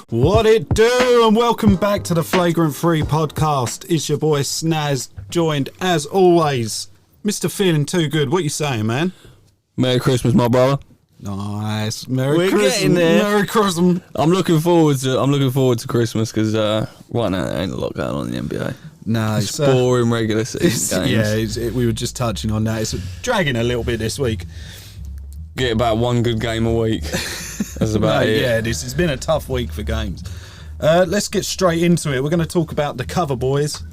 What it do, and welcome back to the Flagrant 3 podcast. It's your boy Snazz, joined as always, Mr. Feeling Too Good. What you saying, man? Merry Christmas, my brother. Nice. Merry We're Christmas. getting there. Merry Christmas. I'm looking forward to Christmas because right now there ain't a lot going on in the NBA. No, It's boring regular season games. Yeah, we were just touching on that. It's dragging a little bit this week. Get about one good game a week. That's about it. Yeah, it's been a tough week for games. Let's get straight into it. We're going to talk about the cover boys,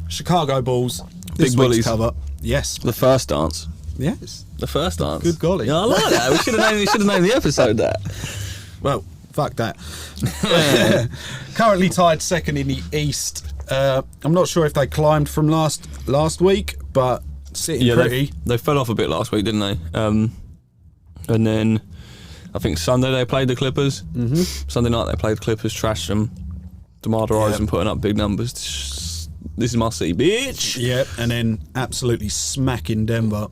Chicago Bulls. This Big week's bullies. cover. Yes. The first dance. Yes. The first dance. Good golly. Yeah, I like that. We should have named the episode that. Well, fuck that. Currently tied second in the East. I'm not sure if they climbed from last week, but sitting pretty. They fell off a bit last week, didn't they? And then I think Sunday they played the Clippers. Mm-hmm. Sunday night they played the Clippers, trashed them. DeMar DeRozan putting up big numbers. This is my city, bitch. Yeah, and then absolutely smacking Denver.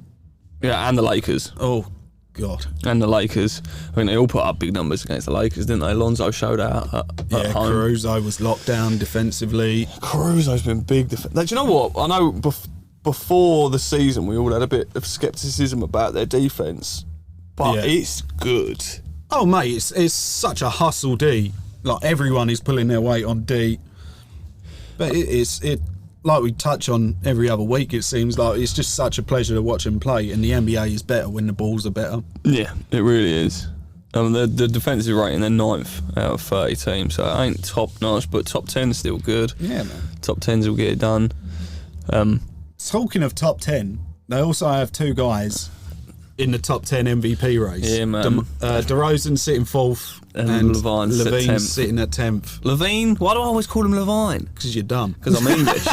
Yeah, and the Lakers. Oh, God. And the Lakers. I mean, they all put up big numbers against the Lakers, didn't they? Lonzo showed out at home. Carousel was locked down defensively. Caruso's been big. Do you know what? I know before the season we all had a bit of scepticism about their defence, but it's good. Oh, mate, it's such a hustle D. Like, everyone is pulling their weight on D. But it's like we touch on every other week, it seems like it's just such a pleasure to watch them play, and the NBA is better when the Bulls are better. Yeah, it really is. The defensive rating, they're 9th out of 30 teams, so it ain't top notch, but top 10 is still good. Yeah, man. Top 10s will get it done. Talking of top 10, they also have two guys in the top 10 MVP race. Yeah, man. DeRozan sitting 4th and Levine sitting at 10th. Levine? Why do I always call him Levine? Because you're dumb. Because I'm English.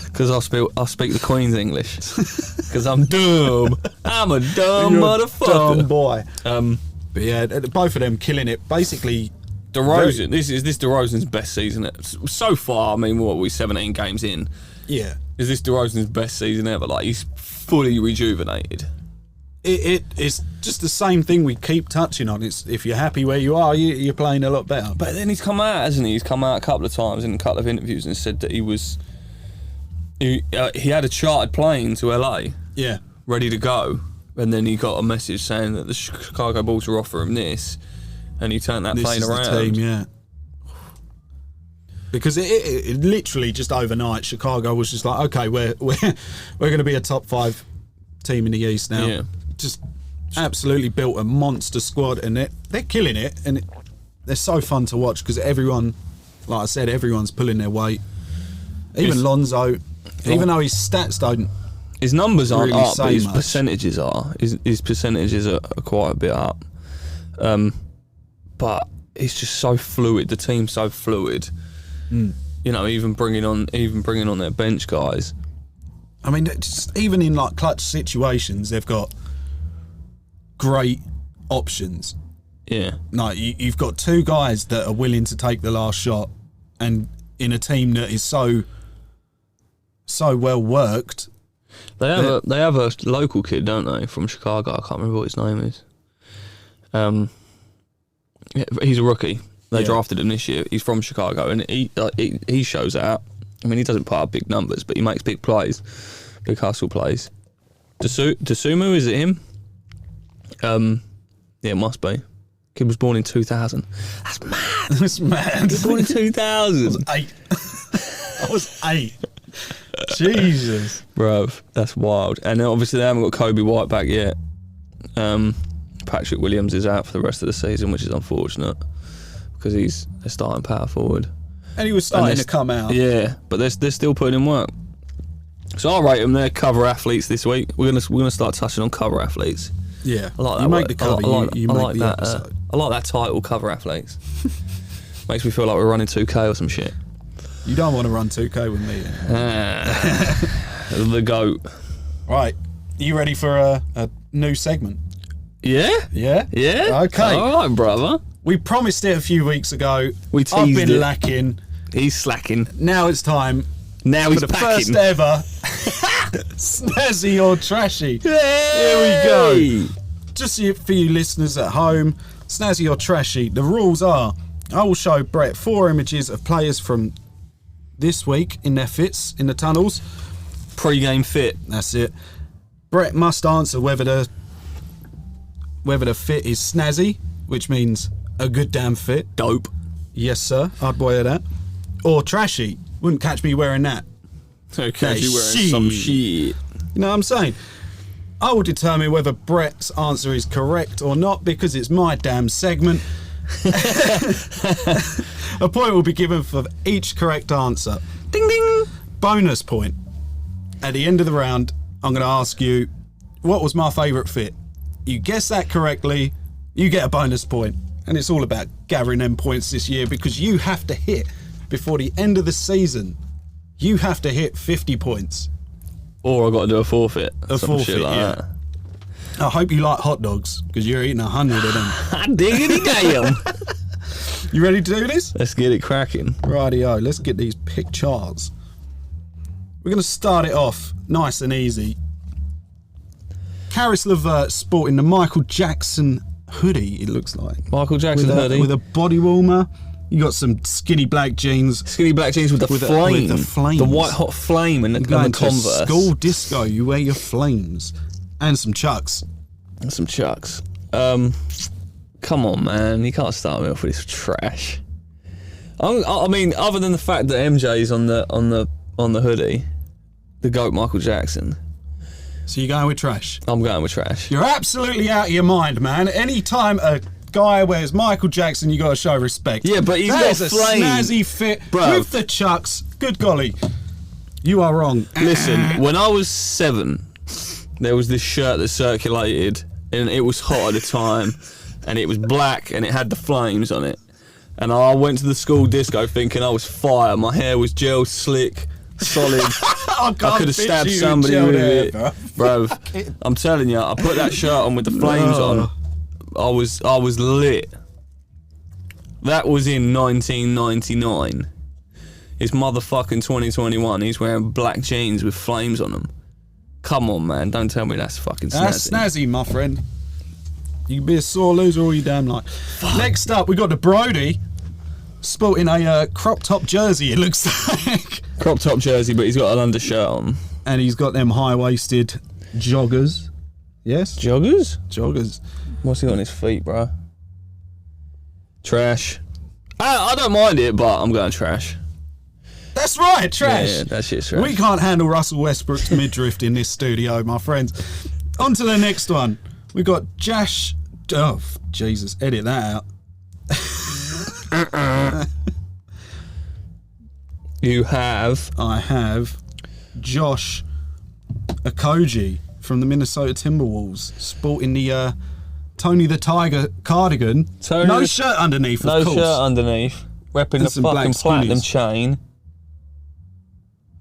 Because I speak the Queen's English. Because I'm dumb. I'm a dumb motherfucker. Dumb boy. But yeah, both of them killing it. Basically, DeRozan. This DeRozan's best season so far. I mean, what are we 17 games in? Yeah. Is this DeRozan's best season ever? Like, he's fully rejuvenated. It's just the same thing we keep touching on. It's if you're happy where you are, you're playing a lot better. But then he's come out, hasn't he? He's come out a couple of times in a couple of interviews and said that he had a chartered plane to LA, ready to go, and then he got a message saying that the Chicago Bulls were offering him this, and he turned that plane around. The team, yeah. Because it literally just overnight, Chicago was just like, okay, we're going to be a top 5 team in the East now. Yeah. Just absolutely built a monster squad, and they're killing it, and they're so fun to watch because everyone, like I said, everyone's pulling their weight. Even Lonzo, even though his stats don't, his numbers aren't really up, but his much. percentages are. His percentages are quite a bit up. But it's just so fluid. The team's so fluid. You know, even bringing on their bench guys. I mean, just even in like clutch situations, they've got great options. Yeah. No, you've got two guys that are willing to take the last shot, and in a team that is so well worked. They have a local kid, don't they, from Chicago? I can't remember what his name is. He's a rookie. They drafted him this year. He's from Chicago, and he shows out. I mean, he doesn't put up big numbers, but he makes big plays, big hustle plays. Dosunmu, is it him? Yeah, it must be. Kid was born in 2000. That's mad. That's mad. He was born in 2000. I was 8. Jesus. Bruv, that's wild. And then obviously they haven't got Kobe White back yet. Patrick Williams is out for the rest of the season, which is unfortunate because he's a starting power forward. And he was starting to come out. Yeah, but they're still putting in work. So I'll rate them. They're cover athletes this week. We're gonna start touching on cover athletes. Yeah, I like that. You make the cover. You make the episode. I like that title, cover athletes. Makes me feel like we're running 2K or some shit. You don't want to run 2K with me. The GOAT. Right, you ready for a new segment? Yeah? Yeah? Yeah? Okay. All right, brother. We promised it a few weeks ago. We teased I've been it. lacking. He's slacking. Now it's time. Now he's for the packing. first ever Snazzy or Trashy. Yay! Here we go. Just for you listeners at home, Snazzy or Trashy, the rules are I will show Brett 4 images of players from this week in their fits in the tunnels. Pre-game fit. That's it. Brett must answer whether the fit is snazzy, which means a good damn fit. Dope. Yes, sir. I'd wear that. Or trashy. Wouldn't catch me wearing that. So catch you wearing some shit. You know what I'm saying? I will determine whether Brett's answer is correct or not because it's my damn segment. A point will be given for each correct answer. Ding ding! Bonus point. At the end of the round, I'm going to ask you, what was my favourite fit? You guess that correctly, you get a bonus point. And it's all about gathering them points this year because you have to hit, before the end of the season, you have to hit 50 points. Or I've got to do a forfeit. A forfeit, like yeah. That. I hope you like hot dogs because you're eating 100 of them. Diggity damn. You ready to do this? Let's get it cracking. Rightio, let's get these pictures. We're going to start it off nice and easy. Carousel sporting the Michael Jackson hoodie, it looks like. Michael Jackson hoodie. With a body warmer. You got some skinny black jeans. Skinny black jeans with the flame. With the flames. The white hot flame and the Converse. School disco, you wear your flames. And some chucks. And some chucks. Come on, man. You can't start me off with this trash. I mean, other than the fact that MJ's on the hoodie, the GOAT Michael Jackson. So you're going with trash? I'm going with trash. You're absolutely out of your mind, man. Anytime a guy wears Michael Jackson, you got to show respect. Yeah, but he's got a flame. Snazzy fit with the chucks. Good golly. You are wrong. Listen, when I was 7, there was this shirt that circulated, and it was hot at the time, and it was black, and it had the flames on it. And I went to the school disco thinking I was fire. My hair was gel slick, solid. I could have stabbed somebody with it, bro. I'm telling you, I put that shirt on with the flames on. I was lit. That was in 1999. It's motherfucking 2021. He's wearing black jeans with flames on them. Come on, man. Don't tell me that's fucking snazzy. That's snazzy, my friend. You can be a sore loser all you damn like. Fuck. Next up, we got the Brody sporting a crop top jersey, it looks like. Crop top jersey, but he's got an undershirt on. And he's got them high-waisted joggers. Yes? Joggers? Joggers. What's he got on his feet, bro? Trash. I don't mind it, but I'm going trash. That's right, trash. Yeah, that shit's trash. We can't handle Russell Westbrook's midriff in this studio, my friends. On to the next one. We got Jash. Oh, Jesus, edit that out. I have Josh Okogie from the Minnesota Timberwolves sporting the Tony the Tiger cardigan. No shirt underneath, of course. No shirt underneath. Repping the fucking platinum chain.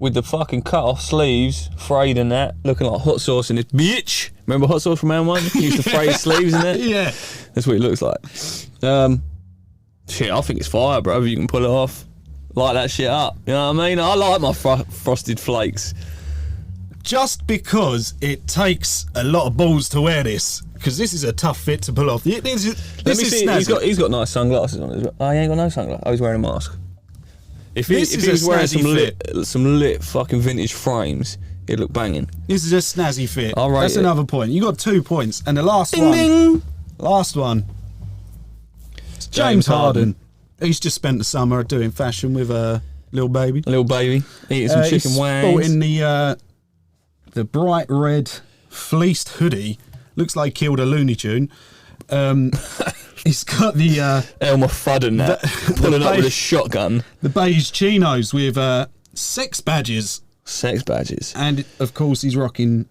With the fucking cut-off sleeves, frayed and that, looking like hot sauce in this bitch. Remember hot sauce from round 1? He used to fray his sleeves in it. Yeah. That's what he looks like. Shit, I think it's fire, bro. You can pull it off. Light that shit up. You know what I mean? I like my frosted flakes. Just because it takes a lot of balls to wear this, because this is a tough fit to pull off. This is snazzy. He's got nice sunglasses on as well. Oh, he ain't got no sunglasses. Oh, he's wearing a mask. If he was wearing some lit fucking vintage frames, it'd look banging. This is a snazzy fit. All right, that's another point. You got 2 points, and the last one. Ding. Last one. It's James Harden. He's just spent the summer doing fashion with a little baby. A little baby eating some chicken wings. Sporting the bright red fleeced hoodie. Looks like he killed a Looney Tune. He's got the Elmer Fudd and that pulling up with a shotgun. The beige chinos with sex badges. Sex badges. And of course he's rocking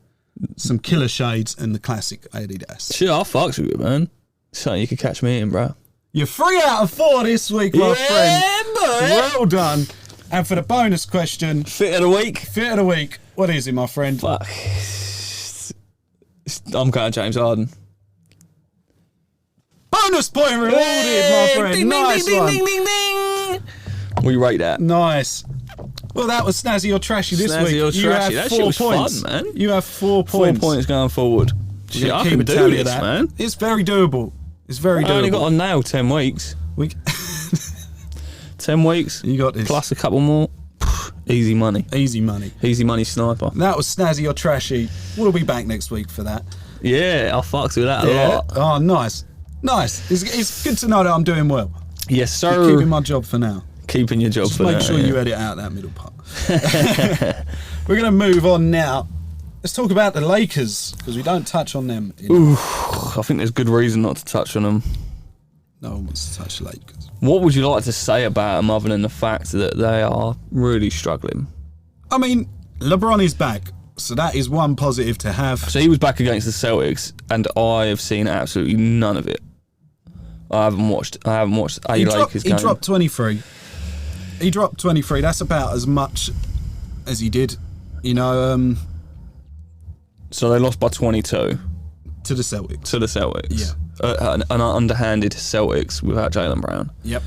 some killer shades and the classic Adidas. Shit, I fucks with you, man. Something you could catch me in, bro. You're 3 out of 4 this week, my friend. Boy. Well done. And for the bonus question, fit of the week. Fit of the week. What is it, my friend? Fuck. I'm going James Harden. Bonus point rewarded, my friend. Ding, nice ding, one. Ding, ding, ding, ding. We rate that. Nice. Well, that was Snazzy or Trashy this week. Snazzy or Trashy. That shit was points. Fun, man. You have 4 points. 4 points going forward. Shit, I can do this, man. It's very doable. It's very doable. I only got on nail 10 weeks. 10 weeks. You got this. Plus a couple more. Easy money. Easy money. Easy money sniper. That was Snazzy or Trashy. We'll be back next week for that. Yeah, I fucked with that a lot. Oh, nice. Nice. It's good to know that I'm doing well. Yes, sir. You're keeping my job for now. Keeping your job Just for now. make sure you edit out that middle part. We're going to move on now. Let's talk about the Lakers, because we don't touch on them. I think there's good reason not to touch on them. No one wants to touch the Lakers. What would you like to say about them other than the fact that they are really struggling? I mean, LeBron is back, so that is one positive to have. So he was back against the Celtics, and I have seen absolutely none of it. I haven't watched a Lakers game. He dropped 23. He dropped 23. That's about as much as he did, you know. So they lost by 22 to the Celtics. To the Celtics. Yeah. An underhanded Celtics without Jaylen Brown. Yep.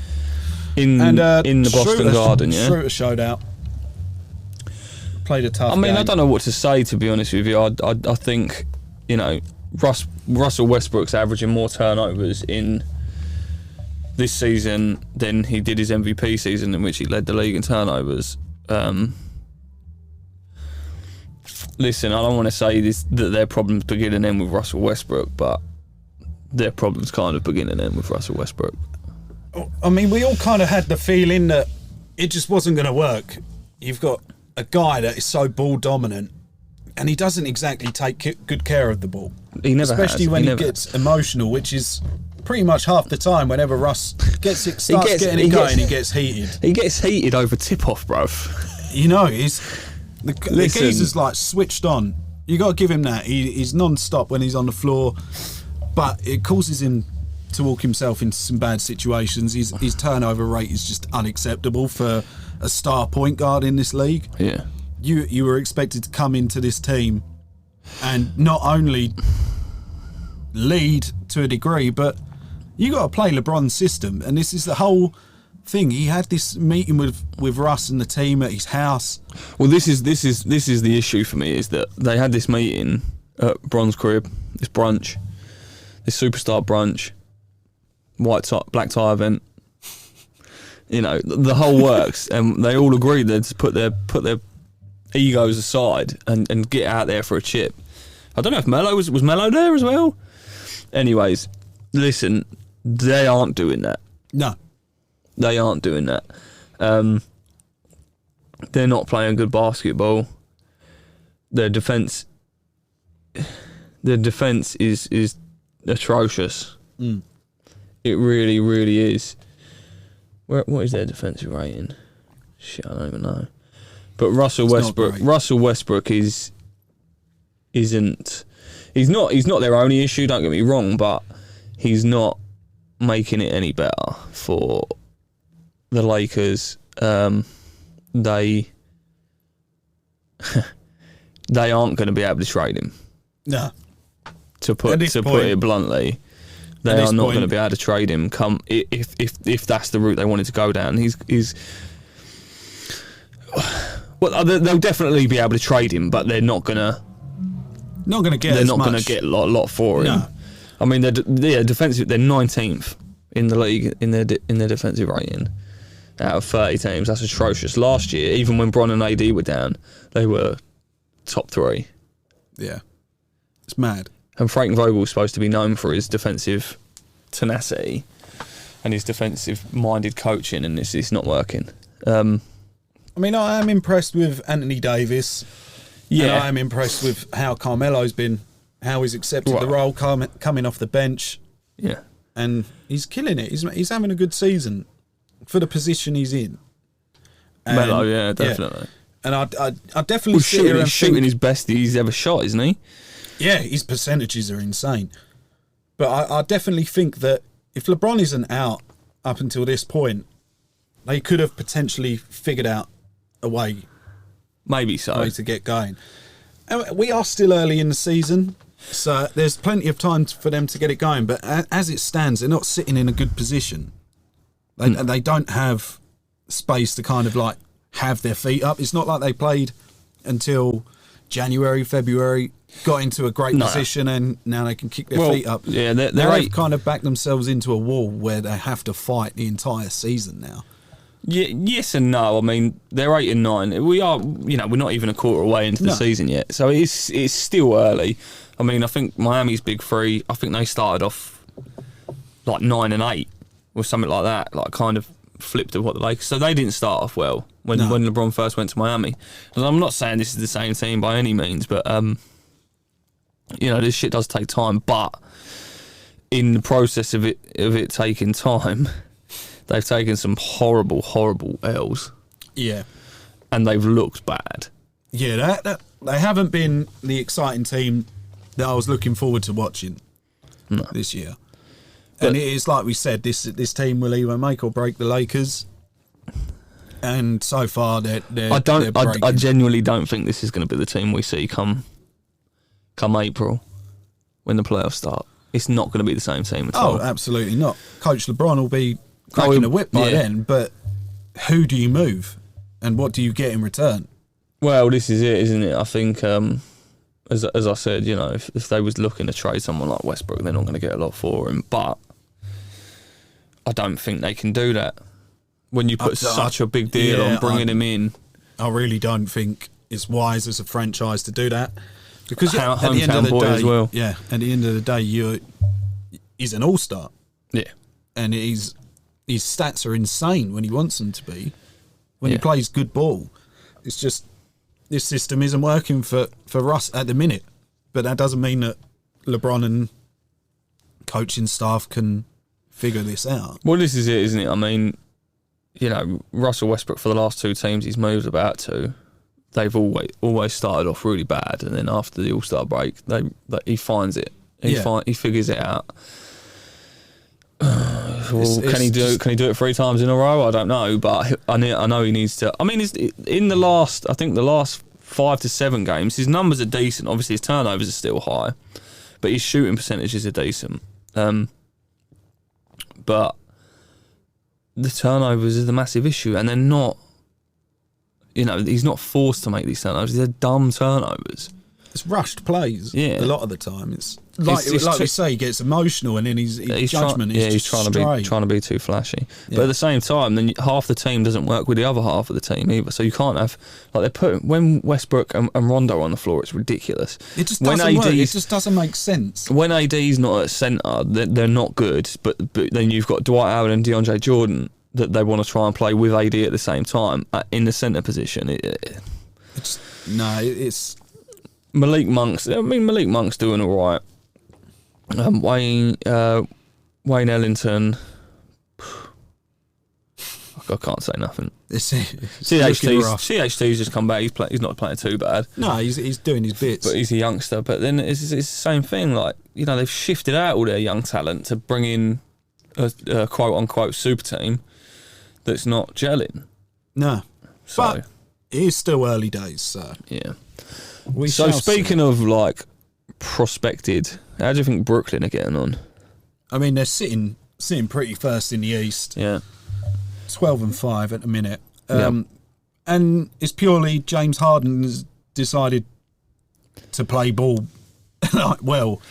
In the Boston Garden, yeah. Schroeder showed out. Played a tough game. I don't know what to say, to be honest with you. I think, you know, Russell Westbrook's averaging more turnovers in this season than he did his MVP season, in which he led the league in turnovers. Listen, I don't want to say that their problems begin and end with Russell Westbrook, but their problems kind of begin and end with Russell Westbrook. I mean, we all kind of had the feeling that it just wasn't going to work. You've got a guy that is so ball dominant, and he doesn't exactly take good care of the ball. He never especially has. when he gets emotional, which is pretty much half the time. Whenever Russ gets going, he gets heated. He gets heated over tip-off, bruv. You know, the geezer's like switched on. You got to give him that. He's non-stop when he's on the floor, but it causes him to walk himself into some bad situations. His turnover rate is just unacceptable for a star point guard in this league. Yeah. You were expected to come into this team and not only lead to a degree, but you got to play LeBron's system. And this is the whole thing. He had this meeting with Russ and the team at his house. Well, this is the issue for me, is that they had this meeting at Bron's crib, this brunch, this superstar brunch, black tie event. You know, the whole works, and they all agreed they'd put their egos aside and get out there for a chip. I don't know if Melo was Melo there as well. Anyways, listen, they aren't doing that. No, they aren't doing that. They're not playing good basketball. Their defense is atrocious. Mm. It really, really is. What is their defensive rating? Shit, I don't even know. But Russell Westbrook isn't. He's not their only issue. Don't get me wrong, but he's not making it any better for the Lakers. They aren't going to be able to trade him. No. To put it bluntly, they are not going to be able to trade him. If that's the route they wanted to go down, well, they'll definitely be able to trade him, but they're not going to get a lot for him. No. I mean, they're defensive. They're 19th in the league in their defensive rating out of 30 teams. That's atrocious. Last year, even when Bron and AD were down, they were top 3. Yeah, it's mad. And Frank Vogel's supposed to be known for his defensive tenacity and his defensive-minded coaching, and it's not working. I mean, I am impressed with Anthony Davis. Yeah, and I am impressed with how Carmelo's been, how he's accepted the role, coming off the bench. Yeah, and he's killing it. He's having a good season for the position he's in. And, Melo, yeah, definitely. And I definitely shooting his best he's ever shot, isn't he? Yeah, his percentages are insane. But I definitely think that if LeBron isn't out up until this point, they could have potentially figured out a way. Maybe so. A way to get going. And we are still early in the season, so there's plenty of time for them to get it going. But as it stands, they're not sitting in a good position. They don't have space to kind of like have their feet up. It's not like they played until January, February, got into a great position, and now they can kick their feet up. Yeah, they've kind of backed themselves into a wall where they have to fight the entire season now. Yeah, yes and no. I mean, they're 8 and 9. We are, we're not even a quarter away into the season yet, so it's still early. I mean, I think Miami's big three. I think they started off like 9 and 8 or something like that. Like kind of flipped at what the Lakers. So they didn't start off well when LeBron first went to Miami. And I'm not saying this is the same team by any means, but this shit does take time. But in the process of it taking time, they've taken some horrible, horrible L's. Yeah. And they've looked bad. Yeah, they haven't been the exciting team that I was looking forward to watching this year. And it is like we said, this team will either make or break the Lakers. And so far, they're I genuinely don't think this is going to be the team we see come April when the playoffs start. It's not going to be the same team at all. Oh, absolutely not. Coach LeBron will be cracking a whip by then, but who do you move? And what do you get in return? Well, this is it, isn't it? I think, as I said, if they was looking to trade someone like Westbrook, they're not going to get a lot for him. But I don't think they can do that. When you put such a big deal on bringing him in. I really don't think it's wise as a franchise to do that. Because at the end of the day, as well. Yeah, at the end of the day, he's an all-star. Yeah. And his stats are insane when he wants them to be. When he plays good ball. It's just, this system isn't working for Russ at the minute. But that doesn't mean that LeBron and coaching staff can figure this out. Well, this is it, isn't it? I mean, Russell Westbrook, for the last two teams he's moved about to, they've always started off really bad, and then after the All-Star break, he finds it. He figures it out. Can he do it 3 times in a row? I don't know, but I know he needs to. I mean, in the last 5 to 7 games, his numbers are decent. Obviously, his turnovers are still high, but his shooting percentages are decent. But the turnovers is the massive issue, and they're not. He's not forced to make these turnovers. They're dumb turnovers. It's rushed plays. Yeah, a lot of the time. It's like we say, he gets emotional, and then his judgment is he's trying to be too flashy. Yeah. But at the same time, then half the team doesn't work with the other half of the team either. So you can't have when Westbrook and Rondo are on the floor, it's ridiculous. It just doesn't work. It just doesn't make sense. When AD's not at centre, they're not good. But then you've got Dwight Howard and DeAndre Jordan that they want to try and play with AD at the same time in the centre position. It's Malik Monk's. I mean, Malik Monk's doing all right. Wayne Ellington. I can't say nothing. CHT's just come back. He's not playing too bad. No, he's doing his bits. But he's a youngster. But then it's the same thing. Like, they've shifted out all their young talent to bring in a quote unquote super team that's not gelling. No. So, but it is still early days. So yeah. So speaking of prospected, how do you think Brooklyn are getting on? I mean, they're sitting pretty first in the East. Yeah, 12-5 at the minute. And it's purely James Harden has decided to play ball well.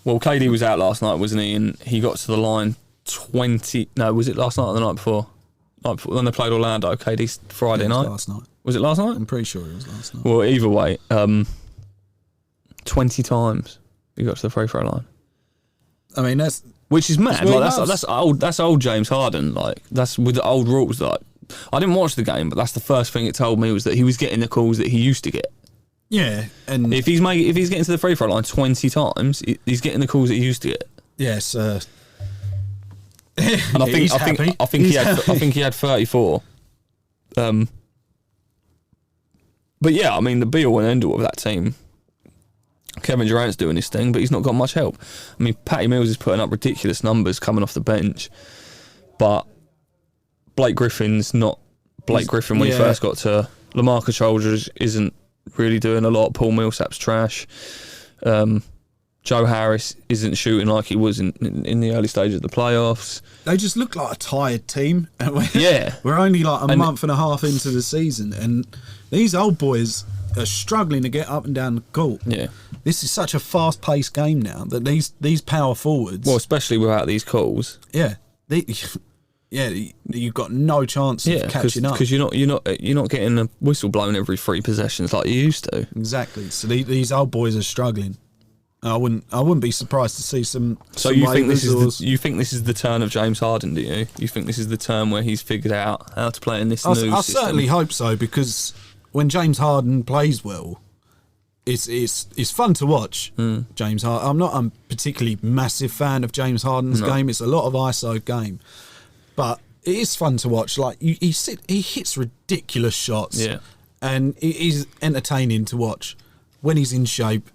Well, KD was out last night, wasn't he? And he got to the line 20. No, was it last night or the night before? When they played Orlando, KD's Friday night. Last night. Was it last night? I'm pretty sure it was last night. Well, either way, 20 times he got to the free throw line. I mean, which is mad. That's old James Harden. Like, that's with the old rules. Like, I didn't watch the game, but that's the first thing it told me was that he was getting the calls that he used to get. Yeah, and if he's getting to the free throw line 20 times, he's getting the calls that he used to get. Yes. And I think he had 34. But yeah, I mean, the be-all and end-all of that team, Kevin Durant's doing his thing, but he's not got much help. I mean, Patty Mills is putting up ridiculous numbers coming off the bench, but Blake Griffin's not Blake Griffin when he first got to. LaMarcus Aldridge isn't really doing a lot. Paul Millsap's trash. Joe Harris isn't shooting like he was in the early stages of the playoffs. They just look like a tired team. We're only like a month and a half into the season, and these old boys are struggling to get up and down the court. Yeah, this is such a fast-paced game now that these power forwards. Well, especially without these calls. Yeah, yeah, you've got no chance of catching up because you're not getting a whistle blown every 3 possessions like you used to. Exactly. So these old boys are struggling. I wouldn't be surprised to see some. So you think this is the turn of James Harden? Do you? You think this is the turn where he's figured out how to play in this new system? I certainly hope so, because when James Harden plays well, it's fun to watch. James Harden. I'm not a particularly massive fan of James Harden's game. It's a lot of ISO game. But it is fun to watch. Like he hits ridiculous shots, and it is entertaining to watch when he's in shape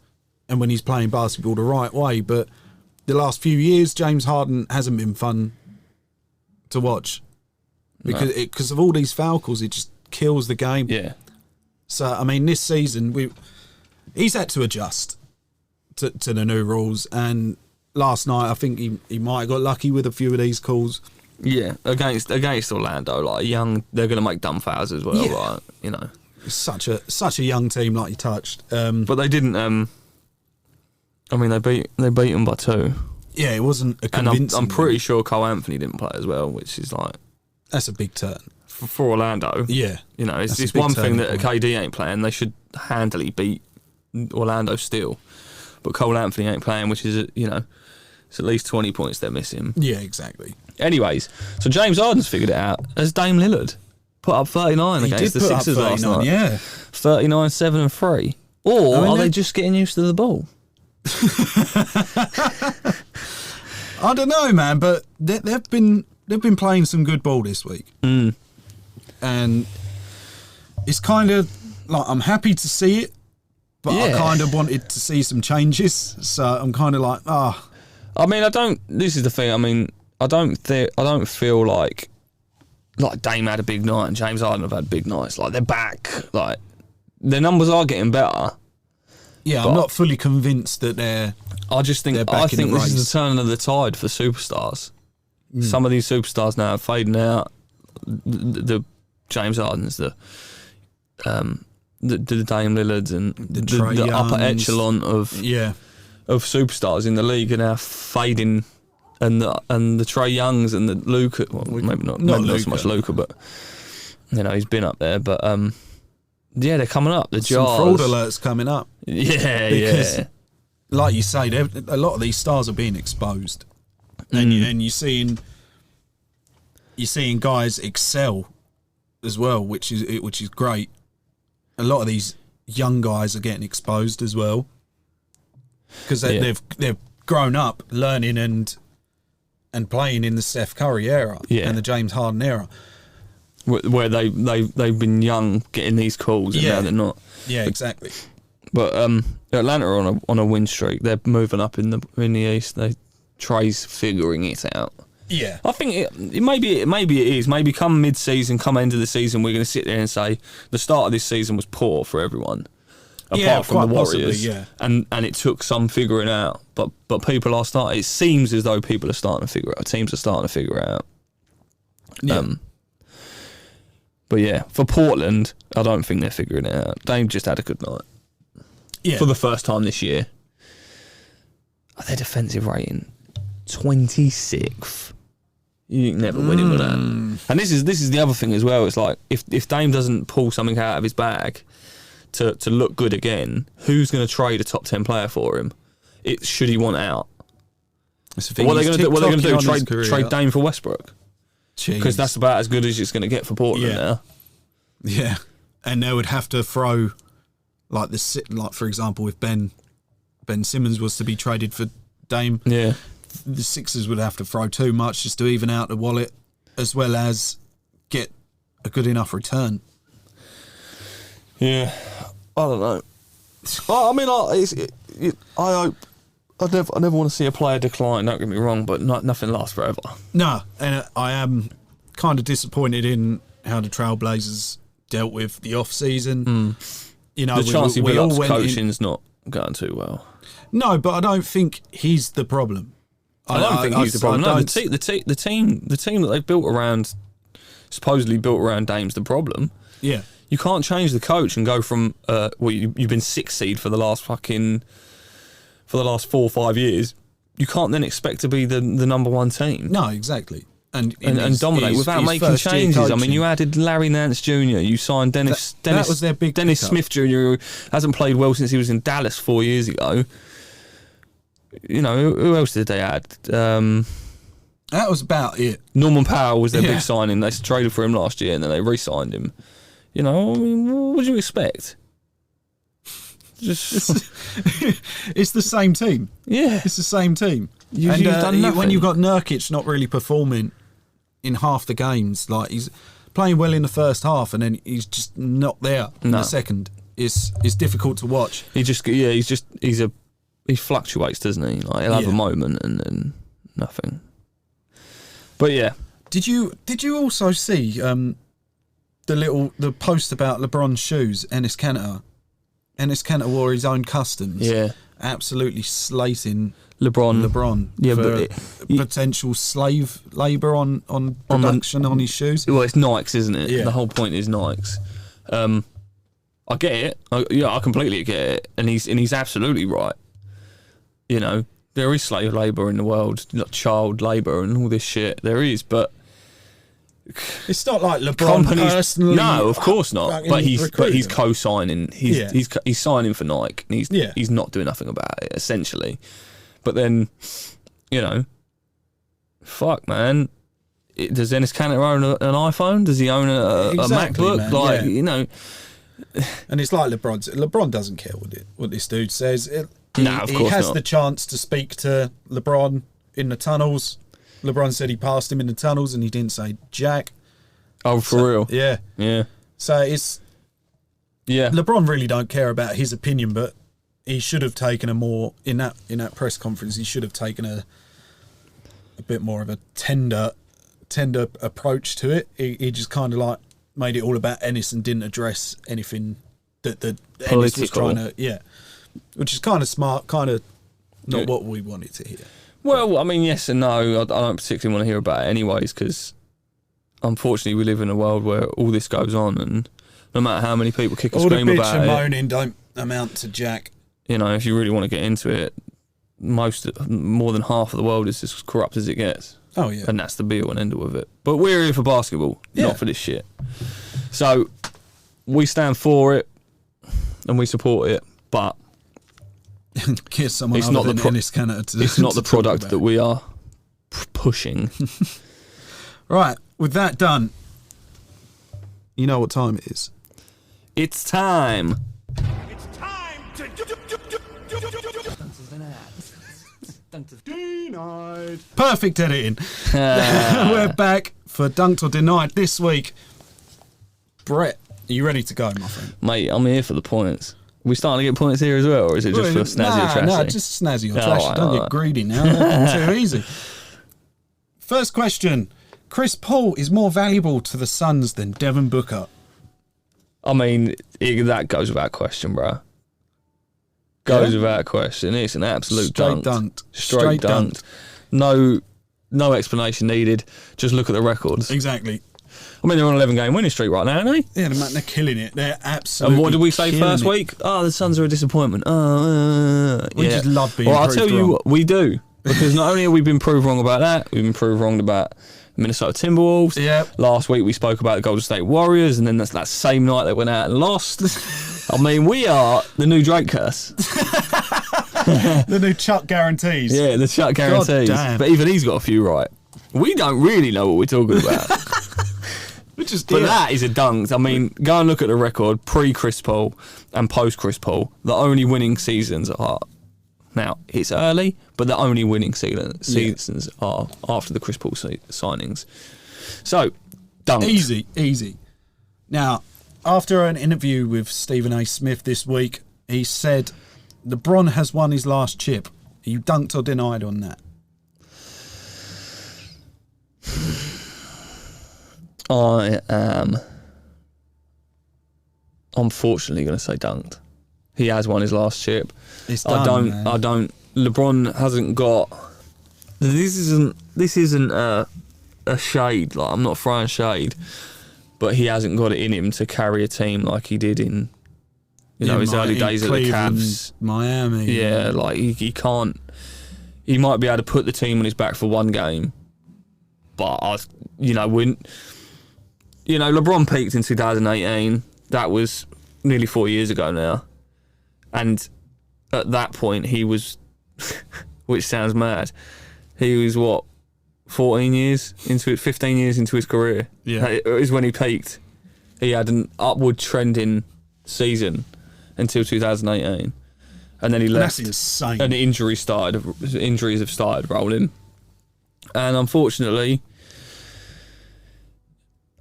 and when he's playing basketball the right way. But the last few years, James Harden hasn't been fun to watch because of all these foul calls. It just kills the game. Yeah. So I mean, this season he's had to adjust to the new rules, and last night I think he might have got lucky with a few of these calls. Yeah, against Orlando, like they're going to make dumb fouls as well, right? You know, such a young team, like you touched. But they didn't. I mean, they beat them by 2. Yeah, it wasn't a convincing. And I'm pretty sure Cole Anthony didn't play as well, which is like that's a big turn for Orlando. Yeah, you know, it's one thing that KD ain't playing. They should handily beat Orlando still, but Cole Anthony ain't playing, which is it's at least 20 points they're missing. Yeah, exactly. Anyways, so James Harden's figured it out as Dame Lillard put up 39 against the Sixers last night. Yeah, 39, 7 and 3. Or are they just getting used to the ball? I don't know, man, but they've been playing some good ball this week, and it's kind of like I'm happy to see it, but I kind of wanted to see some changes. So I'm kind of like, I mean, this is the thing. I mean, I don't feel like Dame had a big night and James Harden have had big nights. Like, they're back. Like, their numbers are getting better. Yeah, I'm not fully convinced that they're. I think this is the turn of the tide for superstars. Some of these superstars now are fading out. The James Hardens, the Dame Lillards, and the upper echelon of superstars in the league are now fading. And the Trey Youngs and the Luka, well, maybe not so much Luka, but he's been up there. But they're coming up. The Jars, some fraud alerts coming up. Yeah, because, like you say, a lot of these stars are being exposed, and you're seeing guys excel as well, which is great. A lot of these young guys are getting exposed as well because they've grown up learning and playing in the Steph Curry era and the James Harden era, where they've been young getting these calls and now they're not. Yeah, exactly. But Atlanta are on a win streak. They're moving up in the East. Trey's figuring it out. Yeah, I think maybe it is. Maybe come mid-season, come end of the season, we're going to sit there and say the start of this season was poor for everyone. Apart from the Warriors, and it took some figuring out, but people are starting. It seems as though people are starting to figure it out. Teams are starting to figure it out. Yeah. But yeah, for Portland, I don't think they're figuring it out. They've just had a good night. Yeah. For the first time this year, their defensive rating 26th. You never winning with that. And this is the other thing as well. It's like if Dame doesn't pull something out of his bag to look good again, who's going to trade a top 10 player for him? Should he want out? What are they going to do? Trade Dame for Westbrook? Because that's about as good as it's going to get for Portland now. Yeah, and they would have to throw like for example, if Ben Simmons was to be traded for Dame, the Sixers would have to throw too much just to even out the wallet, as well as get a good enough return. Yeah, I don't know. I mean, I never want to see a player decline. Don't get me wrong, but nothing lasts forever. No, and I am kind of disappointed in how the Trailblazers dealt with the off season. The Chauncey Billups coaching's not going too well. No, but I don't think he's the problem. I don't think he's the problem. No, the team that they've built around, supposedly built around Dame's the problem. Yeah. You can't change the coach and go from you've been 6th seed for the last 4 or 5 years. You can't then expect to be the number one team. No, exactly. and dominate without making changes. I mean, you added Larry Nance Jr. You signed Dennis. That was their big Dennis pickup. Smith Jr. who hasn't played well since he was in Dallas 4 years ago. You know, who else did they add? That was about it. Norman Powell was their big signing. They traded for him last year and then they re-signed him. You know, I mean, what do you expect? Just it's the same team. Yeah, it's the same team. You've done nothing. When you've got Nurkic not really performing in half the games, like he's playing well in the first half and then he's just not there in the second. It's difficult to watch. He fluctuates, doesn't he? Like he'll have a moment and then nothing. But yeah, did you also see the post about LeBron's shoes? Ennis Cantor wore his own customs. Yeah, absolutely slating LeBron. Yeah, for potential slave labour on production on his shoes. Well, it's Nikes, isn't it? Yeah. The whole point is Nikes. I get it. I completely get it, and he's absolutely right. You know, there is slave labour in the world, like child labour and all this shit. There is, but it's not like LeBron personally. No, of course not. But he's co-signing. He's signing for Nike. And he's not doing nothing about it essentially. But then, you know, fuck, man. Does Ennis Cantor own an iPhone? Does he own a MacBook? Man, like, you know. And it's like LeBron doesn't care what this dude says. He has the chance to speak to LeBron in the tunnels. LeBron said he passed him in the tunnels and he didn't say jack. Oh, for real? Yeah. Yeah. So it's... Yeah. LeBron really don't care about his opinion, but he should have taken a more... In that press conference, he should have taken a bit more of a tender approach to it. He just kind of like made it all about Ennis and didn't address anything that Ennis was trying to... Yeah. Which is kind of smart, kind of not what we wanted to hear. Well, I mean, yes and no. I don't particularly want to hear about it anyways, because unfortunately we live in a world where all this goes on, and no matter how many people kick and scream about it... All the bitch and moaning don't amount to jack. You know, if you really want to get into it, more than half of the world is as corrupt as it gets. Oh, yeah. And that's the be-all and end-all of it. But we're here for basketball, not for this shit. So, we stand for it, and we support it, but... It's not the product that we are pushing. Right, with that done, you know what time it is. It's time. It's time to denied. Perfect editing. We're back for Dunked or Denied this week. Brett, are you ready to go, my friend? Mate, I'm here for the points. Are we starting to get points here as well, or is it just for Snazzy or Trashy? No, just Snazzy or Trashy. Don't get greedy now. That's too easy. First question. Chris Paul is more valuable to the Suns than Devin Booker. I mean, that goes without question, bro. Goes without question. It's an absolute dunked. Straight dunked. No explanation needed. Just look at the records. Exactly. I mein, they're on an 11-game winning streak right now, aren't they? Yeah, they're killing it. They're absolutely. And what did we say first week? Oh, the Suns are a disappointment. We just love being. Well, I'll tell you what, we do, because not only have we been proved wrong about that, we've been proved wrong about Minnesota Timberwolves. Yep. Last week we spoke about the Golden State Warriors, and then that's that same night they went out and lost. I mean, we are the new Drake curse. The new Chuck guarantees. Yeah, the Chuck guarantees. God damn. But even he's got a few right. We don't really know what we're talking about. But that is a dunk. I mean, go and look at the record pre-Chris Paul and post-Chris Paul. The only winning seasons are... Now, it's early, but the only winning seasons are after the Chris Paul signings. So, dunk. Easy. Now, after an interview with Stephen A. Smith this week, he said, LeBron has won his last chip. Are you dunked or denied on that? I am unfortunately going to say dunked. He has won his last chip. It's done, I don't. LeBron hasn't got. This isn't a shade. Like, I'm not throwing shade, but he hasn't got it in him to carry a team like he did in his early days at the Cavs, Miami. Yeah, like he can't. He might be able to put the team on his back for one game, But LeBron peaked in 2018. That was nearly 4 years ago now, and at that point he was, which sounds mad, he was what, 15 years into his career. Yeah, it is when he peaked. He had an upward trending season until 2018, and then he left. That's insane. And injuries have started rolling, and unfortunately,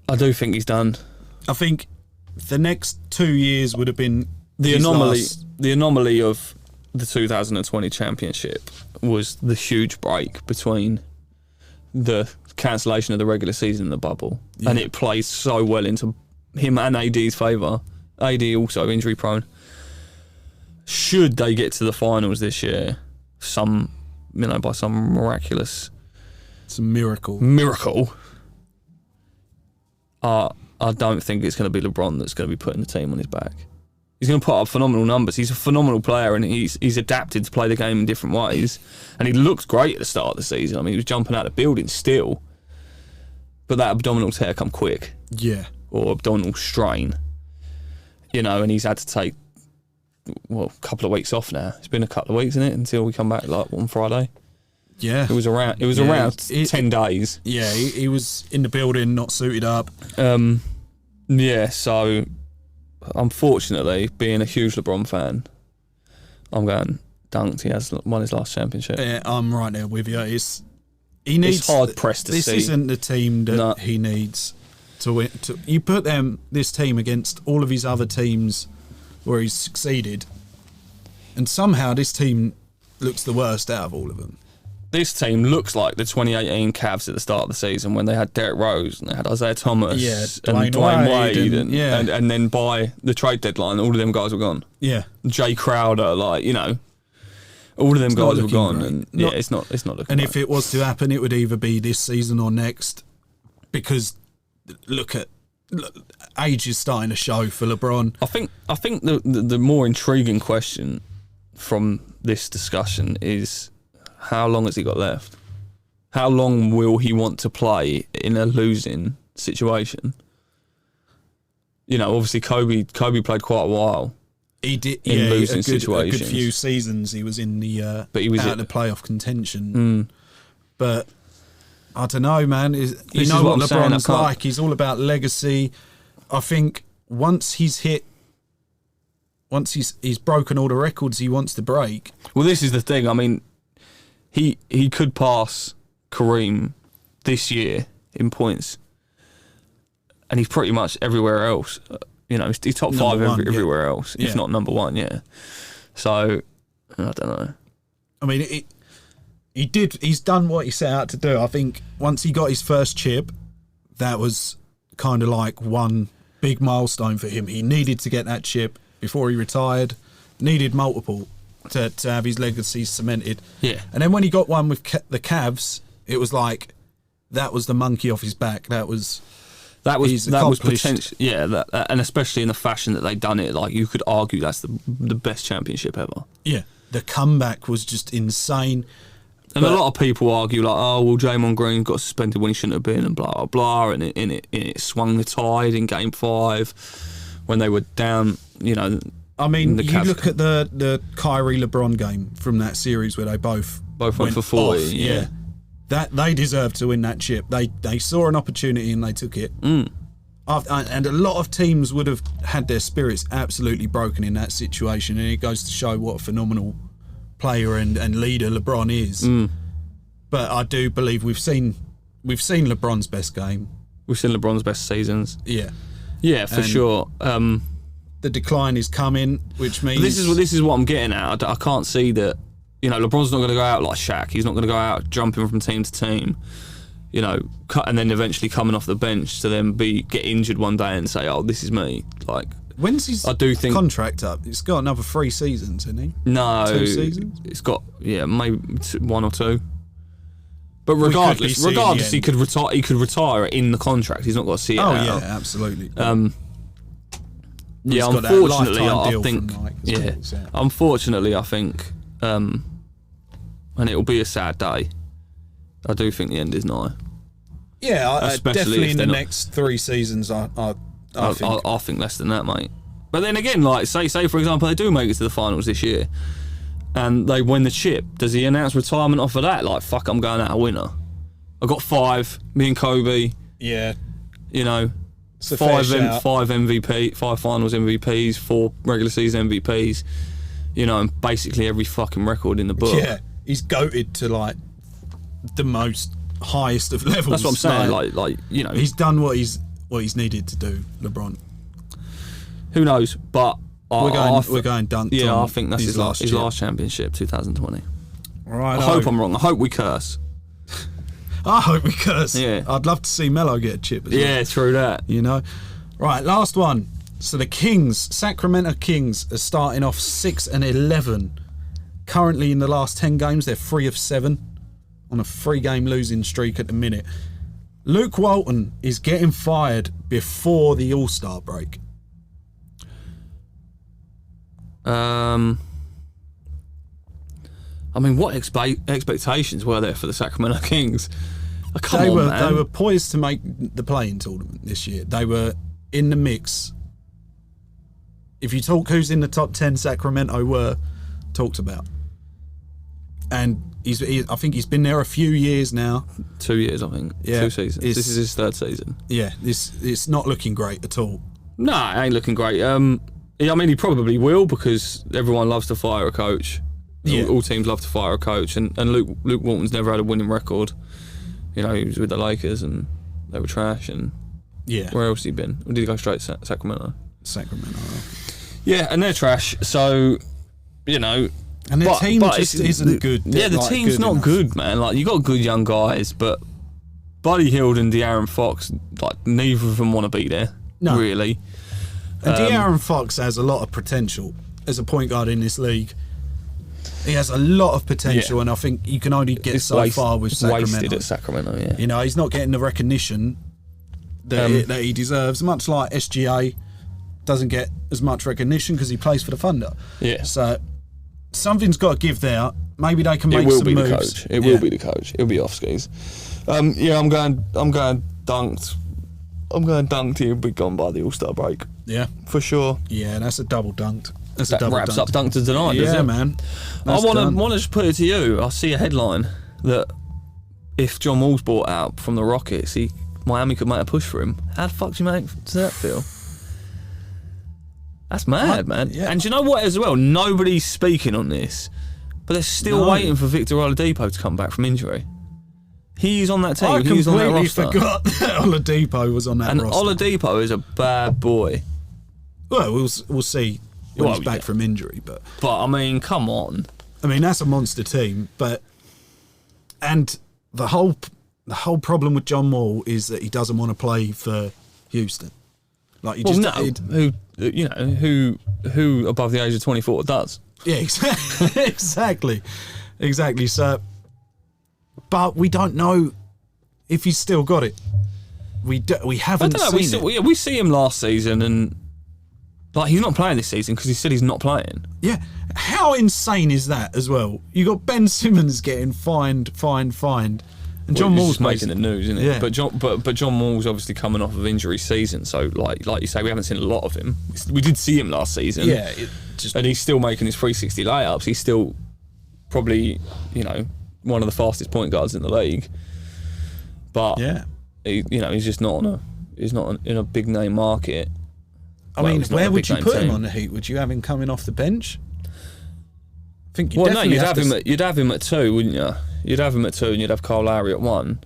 I do think he's done. I think the next 2 years would have been the anomaly. The anomaly of the 2020 championship was the huge break between the cancellation of the regular season and the bubble, and it plays so well into him and AD's favour. AD also injury prone. Should they get to the finals this year, by some miraculous, miracle, I don't think it's going to be LeBron that's going to be putting the team on his back. He's going to put up phenomenal numbers. He's a phenomenal player, and he's adapted to play the game in different ways. And he looked great at the start of the season. I mean, he was jumping out of the building still. But that abdominal tear come quick. Yeah. Or abdominal strain. And he's had to take, a couple of weeks off now. It's been a couple of weeks, isn't it, until we come back on Friday? Yeah. It was around 10 days. Yeah, he was in the building, not suited up. So unfortunately, being a huge LeBron fan, I'm going dunked. He has won his last championship. Yeah, I'm right there with you. It's hard pressed to see. This isn't the team that he needs to win. You put this team against all of his other teams where he's succeeded, and somehow this team looks the worst out of all of them. This team looks like the 2018 Cavs at the start of the season when they had Derrick Rose and they had Isaiah Thomas and Dwayne Wade and then by the trade deadline, all of them guys were gone. Yeah, Jay Crowder, all of them guys were gone, great. And it's not looking. And great. if it was to happen, it would either be this season or next, because look, age is starting to show for LeBron. I think the more intriguing question from this discussion is, how long has he got left? How long will he want to play in a losing situation? Obviously Kobe played quite a while. He did in losing situations. A good few seasons he was in the but he was out of the playoff contention. But I don't know, man. You know what LeBron's like. He's all about legacy. I think once he's broken all the records he wants to break. Well, this is the thing. I mean, he could pass Kareem this year in points, and he's pretty much everywhere else. He's top five everywhere else, if not number one. Yeah. So I don't know. I mean, he's done what he set out to do. I think once he got his first chip, that was kind of like one big milestone for him. He needed to get that chip before he retired. Needed multiple to have his legacy cemented. Yeah. And then when he got one with the Cavs, it was like that was the monkey off his back. That was potential. Yeah, and especially in the fashion that they'd done it, like you could argue that's the best championship ever. Yeah, the comeback was just insane. And a lot of people argue like, oh well, Draymond Green got suspended when he shouldn't have been, and blah blah blah, and it swung the tide in Game 5 when they were down. I mean, you look at the Kyrie LeBron game from that series where they both went for 40. Yeah. That they deserved to win that chip. They saw an opportunity and they took it. And a lot of teams would have had their spirits absolutely broken in that situation. And it goes to show what a phenomenal player and leader LeBron is. But I do believe we've seen LeBron's best game. We've seen LeBron's best seasons. Yeah, for sure. The decline is coming, which means this is what I'm getting at. I can't see that. LeBron's not going to go out like Shaq. He's not going to go out jumping from team to team, and then eventually coming off the bench to then get injured one day and say, "Oh, this is me." Like, when's his contract up? It's got another 3 seasons, isn't he? No, 2 seasons. It's got maybe 1 or 2. But regardless, he could retire. He could retire in the contract. He's not got to see it out. Oh yeah, absolutely. Unfortunately, I think. Unfortunately, I think. And it'll be a sad day. I do think the end is nigh. Yeah, Especially definitely if in the they're not- next 3 seasons, I think. I think less than that, mate. But then again, like say for example, they do make it to the finals this year, and they win the chip. Does he announce retirement off of that? Like, fuck, I'm going out a winner. I got 5. Me and Kobe. Yeah. You know, It's a fair 5 shout. MVP, 5 finals MVPs, 4 regular season MVPs. You know, and basically every fucking record in the book. Yeah, he's goated to like the most highest of levels. That's what I'm saying. Like you know, he's done what he's needed to do. LeBron. who knows? But We're going dunk. Yeah, on I think that's his last championship, 2020. Right. I hope I'm wrong. I hope we curse. I hope we curse. Yeah. I'd love to see Melo get a chip as well. Yeah, true that. You know. Right, last one. So the Kings, Sacramento Kings, are starting off 6-11. Currently in the last 10 games, they're 3 of 7 on a 3-game losing streak at the minute. Luke Walton is getting fired before the All-Star break. I mean, what expectations were there for the Sacramento Kings? Oh, come They on, were man. poised to make the play-in tournament this year. They were in the mix. If you talk who's in the top 10, Sacramento were talked about. And I think he's been there a few years now. 2 years, I think. Yeah, 2 seasons. This is his 3rd season. Yeah, it's not looking great at all. Nah, it ain't looking great. I mean, he probably will because everyone loves to fire a coach. Yeah. All teams love to fire a coach, and Luke Walton's never had a winning record. You know, he was with the Lakers and they were trash. And Yeah, where else has he been? Or did he go straight to Sacramento? Sacramento. Yeah, and they're trash. So, you know, And their team just isn't good. Yeah, the team's not enough. good, man. Like, you got good young guys, but Buddy Hield and De'Aaron Fox, like, neither of them want to be there. No. Really. And De'Aaron Fox has a lot of potential as a point guard in this league. He has a lot of potential, Yeah. and I think you can only get so far with Sacramento. Wasted at Sacramento, yeah. You know, he's not getting the recognition that he deserves. Much like SGA doesn't get as much recognition because he plays for the Thunder. Yeah. So something's got to give there. Maybe they can make It will some be moves. the coach. It will be the coach. It'll be off skis. Yeah, I'm going dunked. I'm going dunked. He'll be gone by the All-Star break. Yeah. For sure. Yeah, that's a double dunked. That's a That double wraps dunked. up Dunk to tonight, doesn't Yeah, it? man. I That's want done. to just put it to you. I see a headline that if John Wall's bought out from the Rockets, Miami could make a push for him. How the fuck do you make that feel? That's mad, man. Yeah. And do you know what as well? Nobody's speaking on this, but they're still No. waiting for Victor Oladipo to come back from injury. He's on that team. I He's on that completely roster. forgot that Oladipo was on that And roster. Oladipo is a bad boy. Well, we'll see when Well, he's back yeah. from injury, but But, I mean, come on. I mean that's a monster team. And the whole problem with John Wall is that he doesn't want to play for Houston. Like he Well, just no. Who above the age of 24 does? yeah, exactly, exactly. So, but we don't know if he's still got it. We I haven't don't know. seen it. We see him last season, and like he's not playing this season because he said he's not playing. Yeah, how insane is that as well? You got Ben Simmons getting fined, and John He's Wall's just making the news, isn't it? Yeah. But John Wall's obviously coming off of injury season, so like you say, we haven't seen a lot of him. We did see him last season, Yeah, and he's still making his 360 layups. He's still probably one of the fastest point guards in the league. But yeah. he's just not in a big name market. I Well, mean, it's not where a would you big-name put him team. on the Heat? Would you have him coming off the bench? I think you Well, no, definitely you'd have him at 2, wouldn't you? You'd have him at 2, and you'd have Kyle Lowry at 1.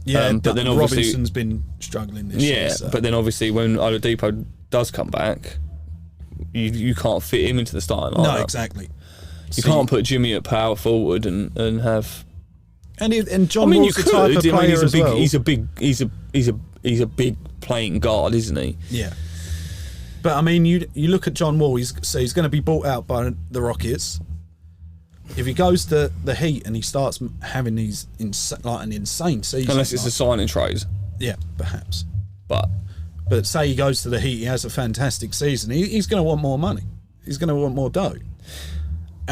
Yeah, but then obviously Robinson's been struggling this year. So. but then obviously when Oladipo does come back, you can't fit him into the starting lineup. No, exactly. You can't put Jimmy at power forward and have. And John I mean, Wall's you the could. type of player he's a big. as well. He's a big playing guard, isn't he? Yeah. But I mean, you look at John Wall. He's going to be bought out by the Rockets. If he goes to the Heat and he starts having these an insane season, Unless it's a signing trade, yeah, perhaps. but But say he goes to the Heat, he has a fantastic season. He's going to want more money. He's going to want more dough.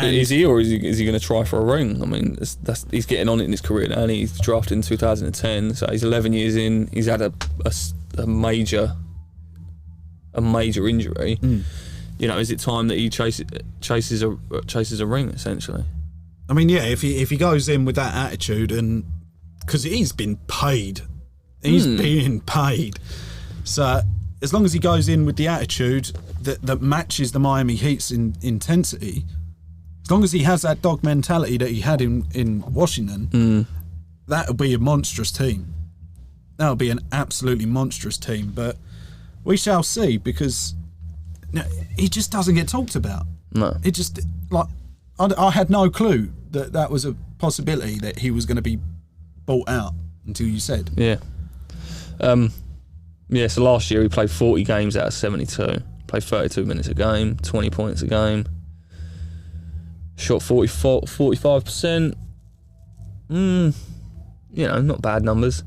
Is he, or is he going to try for a ring? I mean, he's getting on it in his career now, and he's drafted in 2010, so he's 11 years in. He's had a major injury. You know, is it time that he chases a ring, essentially? I mean, yeah, if he goes in with that attitude, and because he's been paid, being paid, so as long as he goes in with the attitude that matches the Miami Heat's intensity, as long as he has that dog mentality that he had in Washington, that'll be a monstrous team. That'll be an absolutely monstrous team. But we shall see, because he just doesn't get talked about. No. It just, like, I had no clue that was a possibility that he was going to be bought out until you said. Yeah. So last year he played 40 games out of 72. Played 32 minutes a game, 20 points a game. Shot 45%. You know, not bad numbers.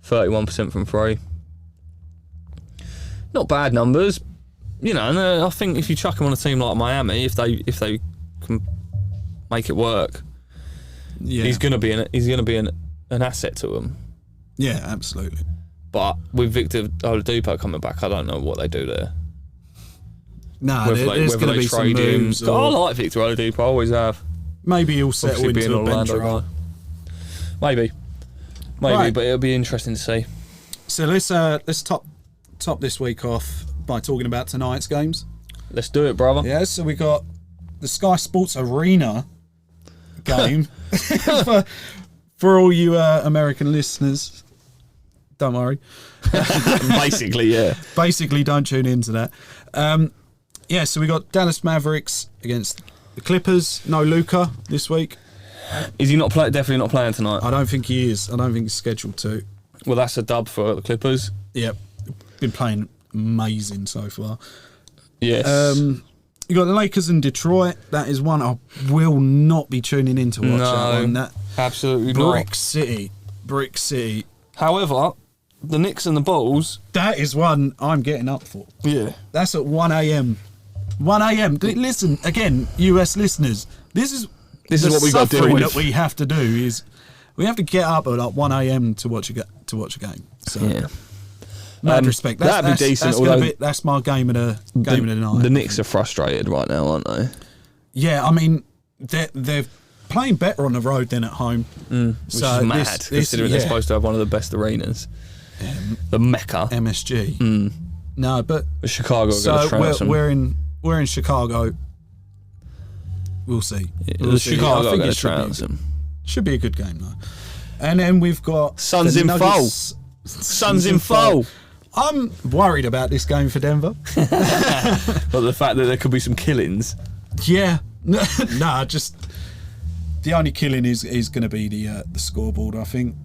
31% from three. Not bad numbers. You know, and I think if you chuck him on a team like Miami, if they can make it work, he's going to be an asset to them. Yeah, absolutely. But with Victor Oladipo coming back, I don't know what they do there. No, there's going to be some moves. I like Victor Oladipo, I always have. Maybe he'll settle Obviously into a bench Orlando role. guy. Maybe, Right. but it'll be interesting to see. So let's top this week off by talking about tonight's games. Let's do it, brother. Yeah, so we got the Sky Sports Arena game for all you American listeners. Don't worry. Basically, yeah. Basically, don't tune into that. So we got Dallas Mavericks against the Clippers. No Luka this week. Is he definitely not playing tonight? I don't think he is. I don't think he's scheduled to. Well, that's a dub for the Clippers. Yep. Been playing amazing so far. Yes. You got the Lakers and Detroit. That is one I will not be tuning in to watch. No, absolutely Brick not. City. However, the Knicks and the Bulls. That is one I'm getting up for. Yeah. That's at 1 a.m. 1 a.m. Listen, again, US listeners, this is what we got to deal with. That we have to do is we have to get up at like 1 a.m. to watch a game. So, yeah. Mad respect. That'd be decent. That's my game of the night. The Knicks are frustrated right now, aren't they? Yeah, I mean they're playing better on the road than at home, which is mad considering they're supposed to have one of the best arenas, the Mecca, MSG. No, but Chicago. We're in Chicago. We'll see. Chicago I think should be a good game though. And then we've got Suns in foul. Suns in foul. I'm worried about this game for Denver. But the fact that there could be some killings. Yeah. Just the only killing is going to be the scoreboard. I think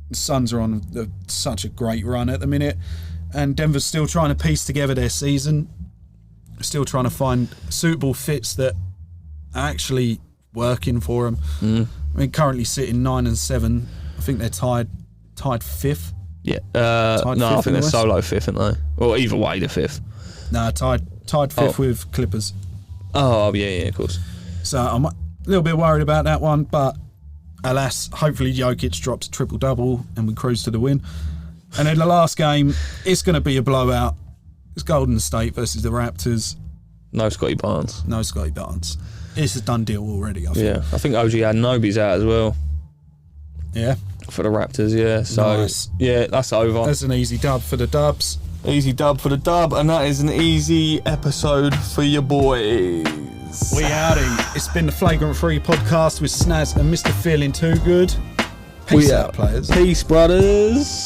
the Suns are on such a great run at the minute, and Denver's still trying to piece together their season. Still trying to find suitable fits that are actually working for them. I mean, currently sitting 9-7. I think they're tied fifth. Yeah. I think they're solo fifth, aren't they? Or either way, they're fifth. No, tied fifth with Clippers. Oh, yeah, of course. So I'm a little bit worried about that one, but alas, hopefully Jokic drops a triple-double and we cruise to the win. And then the last game, it's going to be a blowout. It's Golden State versus the Raptors. No Scotty Barnes. It's a done deal already, I think. Yeah, I think OG Anunoby's out as well. Yeah. For the Raptors, yeah. So, nice. Yeah, that's over. That's an easy dub for the Dubs. Easy dub for the dub, and that is an easy episode for your boys. We outie. It's been the Flagrant 3 podcast with Snazz and Mr. Feeling Too Good. Peace out, players. Peace, brothers.